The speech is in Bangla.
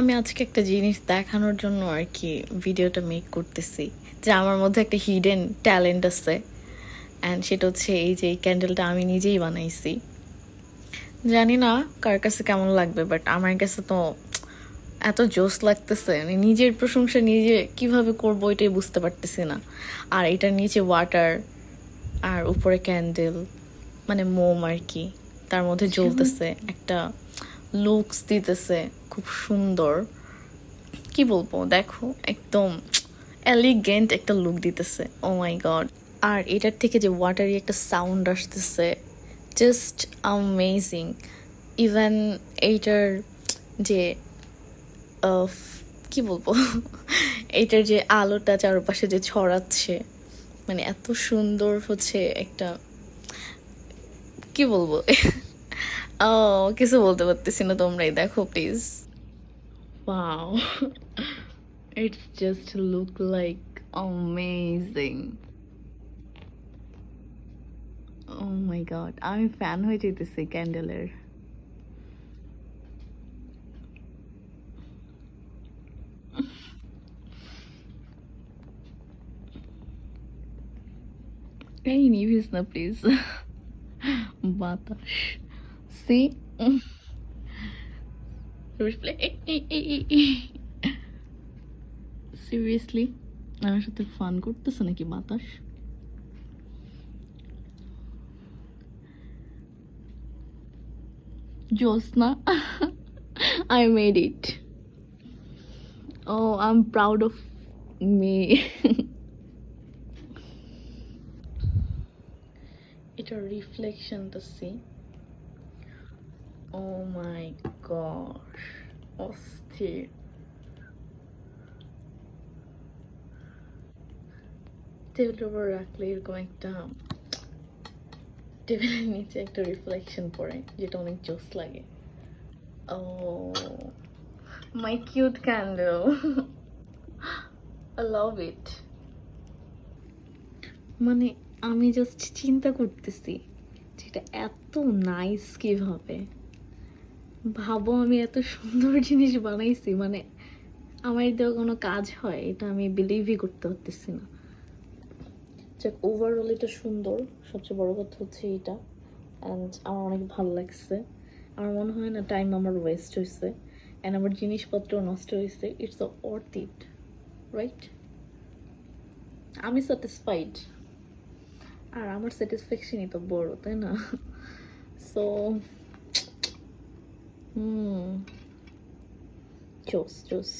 আমি আজকে একটা জিনিস দেখানোর জন্য আর কি ভিডিওটা মেক করতেছি, যে আমার মধ্যে একটা হিডেন ট্যালেন্ট আছে। অ্যান্ড সেটা হচ্ছে এই যে এই ক্যান্ডেলটা আমি নিজেই বানাইছি। জানি না কার কাছে কেমন লাগবে, বাট আমার কাছে তো এত জোস লাগতেছে, মানে নিজের প্রশংসা নিজে কিভাবে করবো এটাই বুঝতে পারতেছি না। আর এটার নিচে ওয়াটার আর উপরে ক্যান্ডেল, মানে মোম আর কি, তার মধ্যে জ্বলতেছে, একটা লুকস দিতেছে খুব সুন্দর। কি বলবো, দেখো একদম এলিগেন্ট একটা লুক দিতেছে। ও মাই গড। আর এটার থেকে যে ওয়াটারি একটা সাউন্ড আসতেছে, জাস্ট অ্যামেজিং। ইভেন এইটার যে কি বলবো এইটার যে আলোটা চারপাশে যে ছড়াচ্ছে, মানে এত সুন্দর হচ্ছে একটা, কি বলবো ও, কিছু বলতে পারতেছি না, তোমরাই দেখো please. Wow, it's just look like amazing. Oh my god, আমি ফ্যান হয়ে যেতেছি ক্যান্ডেলের। এই নিভিস না প্লিজ বাতাস। সি সিরিয়াসলি আমার সাথে ফান করতেছে নাকি বাতাস? Josna, I made it. Oh, I'm proud of me. এটার রিফ্লেকশনটা সি, ও মাই গড, অস্থির। টেবিলের উপর রাখলে এরকম একটা, টেবিলের নিচে একটা রিফ্লেকশন পড়ে, যেটা অনেক জোস লাগে। Oh my cute candle, I love it. মানে আমি জাস্ট চিন্তা করতেছি যেটা এত নাইস কিভাবে। ভাবো আমি এত সুন্দর জিনিস বানাইছি, মানে আমার দেওয়া কোনো কাজ হয়, এটা আমি বিলিভই করতে পারতেছি না। যাক, ওভারঅল এটা সুন্দর, সবচেয়ে বড় কথা হচ্ছে এটা। অ্যান্ড আমার অনেক ভালো লাগছে। আমার মনে হয় না টাইম আমার ওয়েস্ট হয়েছে, অ্যান্ড আমার জিনিসপত্র নষ্ট হয়েছে। It's a worth it, right? আমি স্যাটিসফাইড, আর আমার স্যাটিসফ্যাকশনই তো বড়, তাই না? সো হুম, জোস জোস।